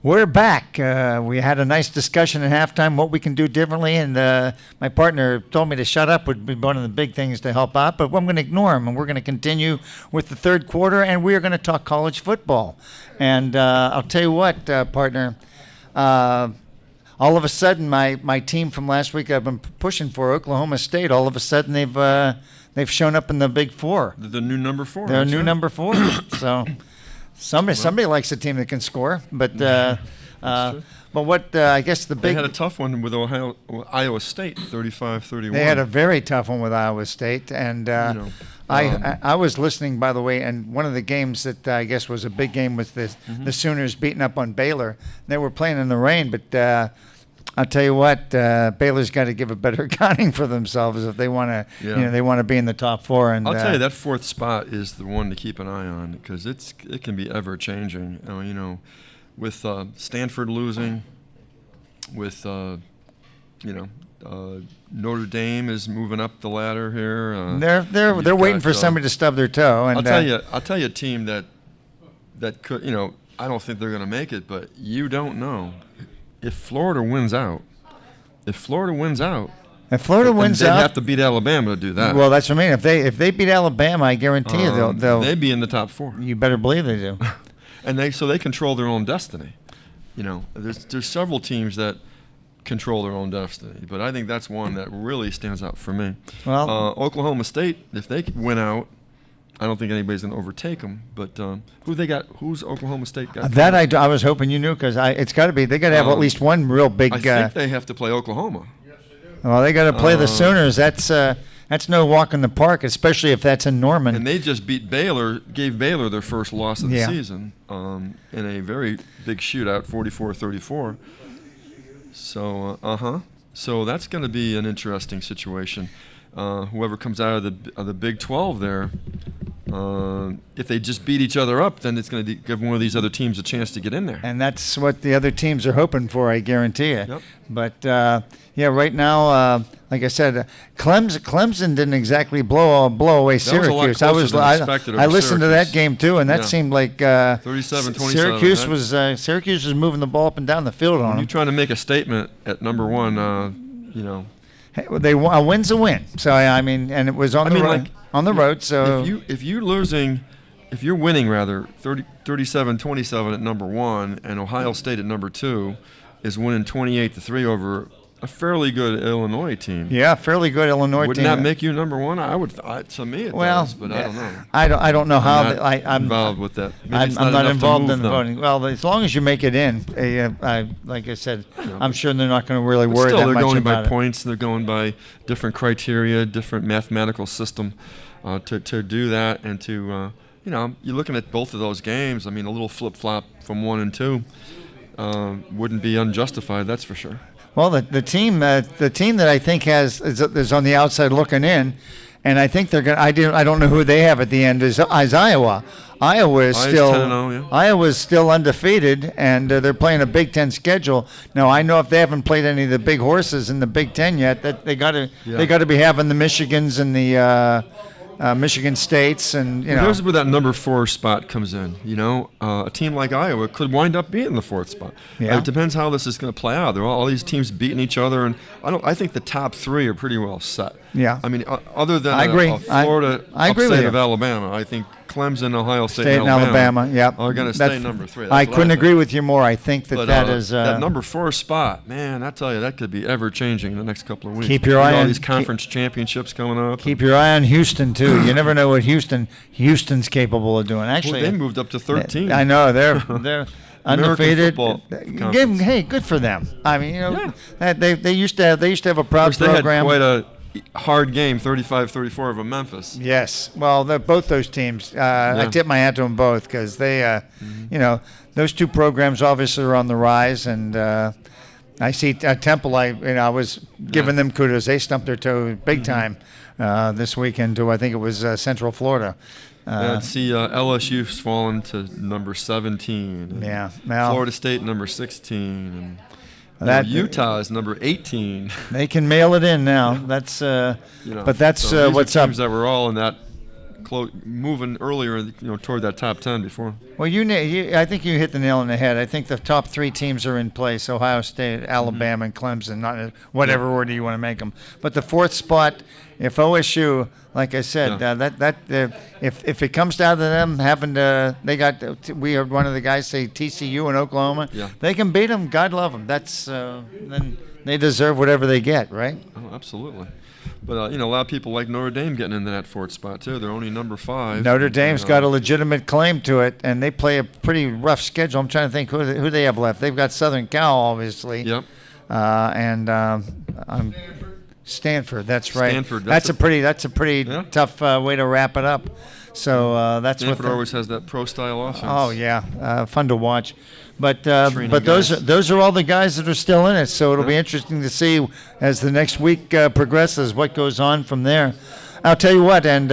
We're back. We had a nice discussion at halftime, what we can do differently, and my partner told me to shut up would be one of the big things to help out, but I'm going to ignore him, and we're going to continue with the third quarter, and we are going to talk college football. And I'll tell you what, partner, all of a sudden, my team from last week I've been pushing for, Oklahoma State, all of a sudden they've shown up in the Big Four. The new number 4. They're a new number 4, so... Somebody likes a team that can score, but what I guess the big... They had a tough one with Iowa State, 35-31. They had a very tough one with Iowa State, and I was listening, by the way, and one of the games that I guess was a big game was the Sooners beating up on Baylor. They were playing in the rain, but I'll tell you what, Baylor's got to give a better accounting for themselves if they want to, they want to be in the top 4. And I'll tell you, that 4th spot is the one to keep an eye on because it can be ever changing. With Stanford losing, with Notre Dame is moving up the ladder here. They're waiting for somebody to stub their toe. And I'll tell you a team that could, I don't think they're going to make it, but you don't know. If Florida wins out, they'd have to beat Alabama to do that. Well, that's what I mean. If they beat Alabama, I guarantee you they'd be in the top 4. You better believe they do. And they control their own destiny. There's several teams that control their own destiny, but I think that's one that really stands out for me. Well, Oklahoma State, if they win out, I don't think anybody's going to overtake them. But who they got? Who's Oklahoma State got? That I was hoping you knew because it's got to be. They got to have at least one real big. I think they have to play Oklahoma. Yes, they do. Well, they got to play the Sooners. That's no walk in the park, especially if that's in Norman. And they just beat Baylor, gave Baylor their first loss of the season in a very big shootout, 44-34. So that's going to be an interesting situation. Whoever comes out of the Big 12 there, if they just beat each other up, then it's going to give one of these other teams a chance to get in there. And that's what the other teams are hoping for, I guarantee you. Yep. But, right now, like I said, Clemson didn't exactly blow away Syracuse. I listened to that game, too, and that seemed like 37-27. Syracuse was moving the ball up and down the field on them. You're trying to make a statement at number 1, Hey, a win's a win. So and it was on the road. So if you're winning 37-27 at number 1, and Ohio State at number 2 is winning 28-3 over a fairly good Illinois team. Yeah, fairly good Illinois team. Wouldn't that make you number 1? To me it does, but I don't know. I don't know how. I'm involved with that. I'm not involved in the voting. Well, as long as you make it in, like I said, I'm sure they're not going to really worry that much about it. Still, they're going by points. They're going by different criteria, different mathematical system to do that, and to you're looking at both of those games. I mean, a little flip-flop from 1 and 2 wouldn't be unjustified. That's for sure. Well, the team that I think is on the outside looking in, and I think they're going. I don't know who they have at the end. Is Iowa. Iowa's still undefeated, and they're playing a Big Ten schedule. Now I know if they haven't played any of the big horses in the Big Ten yet, that they got to be having the Michigans and the Michigan States, and Here's where that number 4 spot comes in. A team like Iowa could wind up being the 4th spot. Yeah. It depends how this is going to play out. There are all these teams beating each other, and I think the top 3 are pretty well set. Yeah. I mean, other than I agree. Florida I agree upstate with of Alabama, I think Clemson, Ohio State, and Alabama, yep. are going to stay number 3. I couldn't agree with you more. I think that is that number 4 spot. Man, I tell you, that could be ever changing in the next couple of weeks. Keep your eye on all these conference championships coming up. Keep your eye on Houston too. You never know what Houston's capable of doing. Actually, they moved up to 13. I know they're undefeated. Hey, good for them. I mean, they used to have a proud program. They had quite a hard game, 35-34 over Memphis. Yes. Well, both those teams, I tip my hat to them both because they, those two programs obviously are on the rise, and I see Temple. I was giving them kudos. They stumped their toe big time this weekend to I think it was Central Florida. See LSU's fallen to number 17. Yeah. Florida State number 16. And Utah is number 18. They can mail it in now. That's but that's so what's teams up. that were all in that moving earlier, toward that top 10 before. Well, I think you hit the nail on the head. I think the top 3 teams are in place: Ohio State, Alabama, and Clemson. Not whatever order you want to make them. But the 4th spot, if OSU, like I said, if it comes down to them having to, we heard one of the guys say TCU in Oklahoma. Yeah. They can beat them. God love them. That's then they deserve whatever they get, right? Oh, absolutely. But, a lot of people like Notre Dame getting into that 4th spot, too. They're only number 5. Notre Dame's got a legitimate claim to it, and they play a pretty rough schedule. I'm trying to think who they have left. They've got Southern Cal, obviously. Yep. And Stanford, that's right. Stanford. That's a pretty tough way to wrap it up. So that's Stanford what always has that pro-style offense. Oh, yeah. Fun to watch. But Training guys. those are all the guys that are still in it. So it'll be interesting to see as the next week progresses what goes on from there. I'll tell you what, and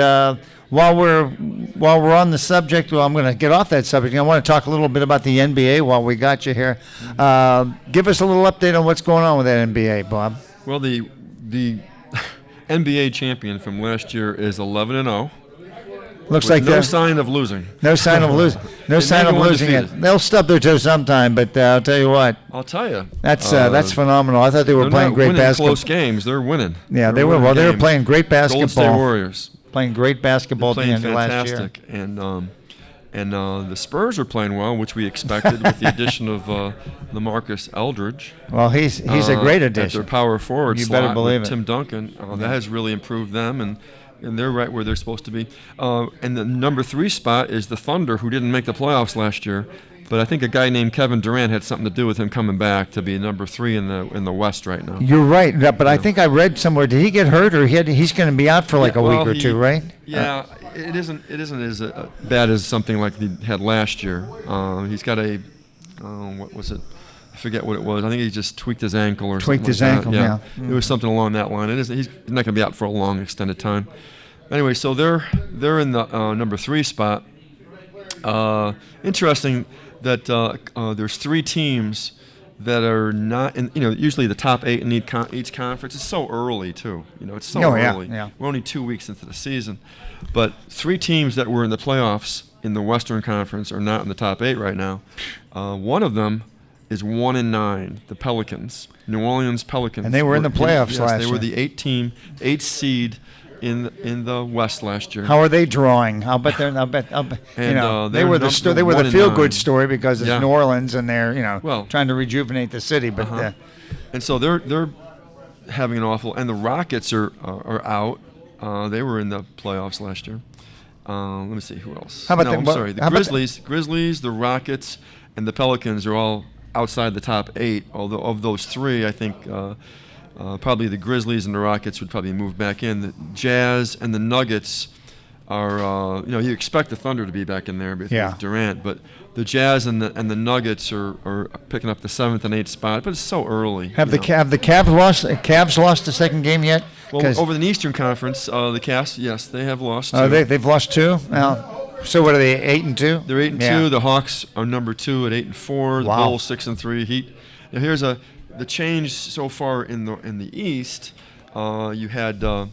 while we're on the subject, I'm going to get off that subject. I want to talk a little bit about the NBA while we got you here. Give us a little update on what's going on with that NBA, Bob. Well, the NBA champion from last year is 11-0. Looks like no sign of losing. No sign of losing. No sign of losing it. They'll stub their toe sometime, but I'll tell you what. I'll tell you. That's phenomenal. I thought they were playing great basketball. Close games. They're winning. Yeah, they were. Well, they were playing great basketball. Golden State Warriors. Playing great basketball at the end of last year. Fantastic. And the Spurs are playing well, which we expected with the addition of LaMarcus Aldridge. Well, he's a great addition. At their power forward you slot better believe with it. Tim Duncan. That has really improved them, and they're right where they're supposed to be. And the number 3 spot is the Thunder, who didn't make the playoffs last year. But I think a guy named Kevin Durant had something to do with him coming back to be number 3 in the West right now. You're right, but I think I read somewhere. Did he get hurt, or he's going to be out for a week or two, right? Yeah, it isn't as bad as something like he had last year. He's got what was it? I forget what it was. I think he just tweaked his ankle or tweaked something his like ankle. that. Yeah, It was something along that line. He's not going to be out for a long extended time. Anyway, so they're in the number 3 spot. Interesting that there's 3 teams that are not in. Usually the top 8 in each conference. It's so early too. It's so early. Yeah. We're only 2 weeks into the season, but 3 teams that were in the playoffs in the Western Conference are not in the top 8 right now. One of them is 1-9, the Pelicans, New Orleans Pelicans, and they were in the playoffs last year. They were the 8th seed in the West last year. How are they drawing? They were the feel good story because it's New Orleans and they're trying to rejuvenate the city. But and so they're having an awful. And the Rockets are out. They were in the playoffs last year. Let me see who else. How about the Grizzlies, the Rockets, and the Pelicans are all outside the top 8. Although of those 3, I think. Probably the Grizzlies and the Rockets would probably move back in. The Jazz and the Nuggets are, you expect the Thunder to be back in there with Durant, but the Jazz and the Nuggets are picking up the 7th and 8th spot. But it's so early. Have the Cavs lost the second game yet? Well, over in the Eastern Conference, the Cavs, yes, they have lost. Oh, they've lost 2. So what are they? 8-2. They're 8-2. The Hawks are number 2 at 8-4. The Bulls 6-3. Heat. Now here's the change so far in the East. You had 2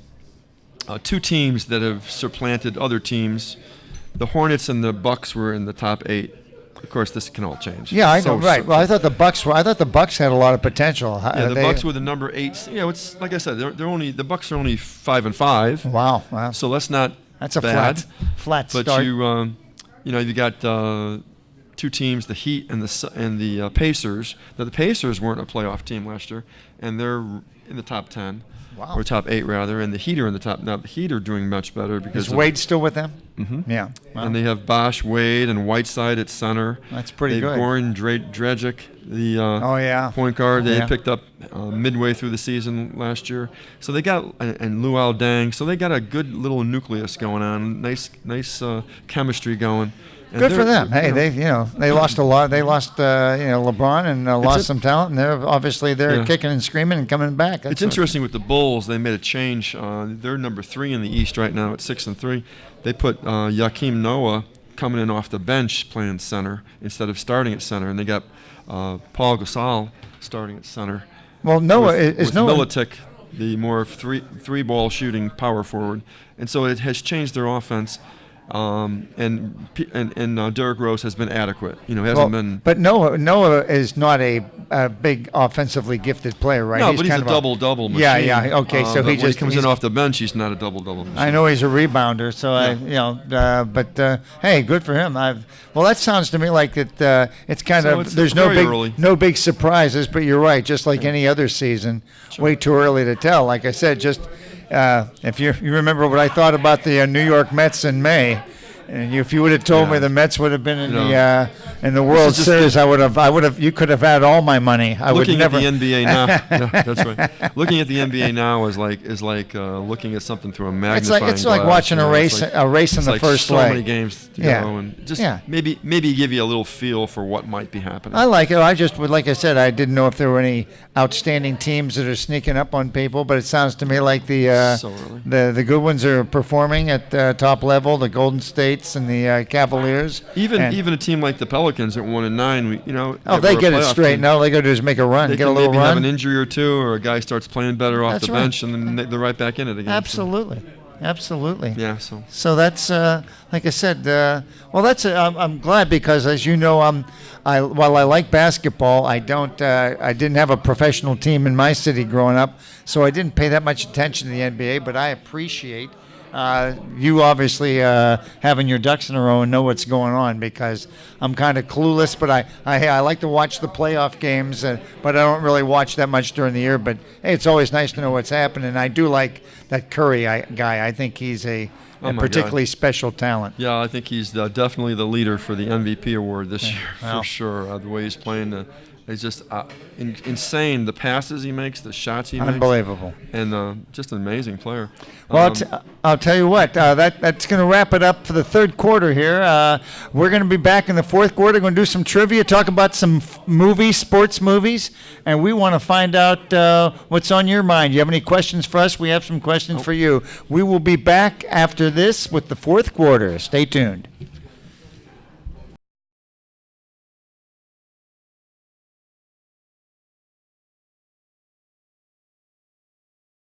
teams that have supplanted other teams. The Hornets and the Bucks were in the top 8. Of course, this can all change. Yeah, I know, right. Well, I thought the Bucks had a lot of potential. Yeah, the Bucks were the number 8. It's like I said, the Bucks are only 5-5. Wow. So that's not a bad. flat start. But you got 2 teams, the Heat and the Pacers. Now the Pacers weren't a playoff team last year, and they're in the top 10, or top 8 rather. And the Heat are in the top. Now the Heat are doing much better because is Wade still with them? Mm-hmm. Yeah, wow. And they have Bosh, Wade, and Whiteside at center. That's pretty good. Goran Dragic, the point guard, they picked up midway through the season last year. So they got and Luol Deng. So they got a good little nucleus going on. Nice chemistry going. And good for them. Hey, they lost a lot. They lost LeBron and lost some talent, and they're kicking and screaming and coming back. It's interesting with the Bulls. They made a change. They're number 3 in the East right now at 6-3. They put Joakim Noah coming in off the bench playing center instead of starting at center, and they got Paul Gasol starting at center. Well, Noah with Noah. Militic the more three ball shooting power forward, and so it has changed their offense. And Derrick Rose has been adequate. He hasn't been. But Noah is not a big offensively gifted player, right? No, but he's kind a of double-double machine. Yeah. Okay, so but he when he comes in off the bench, he's not a double-double machine. I know he's a rebounder, so hey, good for him. Well, that sounds to me like it's kind So of it's there's very early. no big surprises, but you're right. Just like any other season, way too early to tell. Like I said, just if you remember what I thought about the New York Mets in May. And if you would have told me the Mets would have been in the World Series, I would have. You could have had all my money. I would never. Looking at the NBA now, that's right. Looking at the NBA now is like looking at something through a magnifying glass. It's like watching a race in the first so leg. many games to go, and just maybe give you a little feel for what might be happening. I like it. I just would, like I said, I didn't know if there were any outstanding teams that are sneaking up on people, but it sounds to me like the good ones are performing at top level. The Golden States and the Cavaliers. Even a team like the Pelicans at 1-9, they get it straight. All they got to do is make a run, get a little maybe run. have an injury or two, or a guy starts playing better off the bench, and then they're right back in it again. Absolutely. Yeah. So that's like I said. I'm glad because, as you know, while I like basketball, I didn't have a professional team in my city growing up, so I didn't pay that much attention to the NBA. But I appreciate. You obviously having your ducks in a row and know what's going on, because I'm kind of clueless, but I like to watch the playoff games, but I don't really watch that much during the year. But hey, it's always nice to know what's happening. And I do like that Curry guy. I think he's a particularly special talent. Yeah, I think he's definitely the leader for the MVP award this year, for sure. The way he's playing, it's just insane. The passes he makes, the shots he makes. Unbelievable. And just an amazing player. Well, I'll tell you what, that's going to wrap it up for the third quarter here. We're going to be back in the fourth quarter. We're going to do some trivia, talk about some sports movies, and we want to find out what's on your mind. You have any questions for us? We have some questions for you. We will be back after this with the fourth quarter. Stay tuned.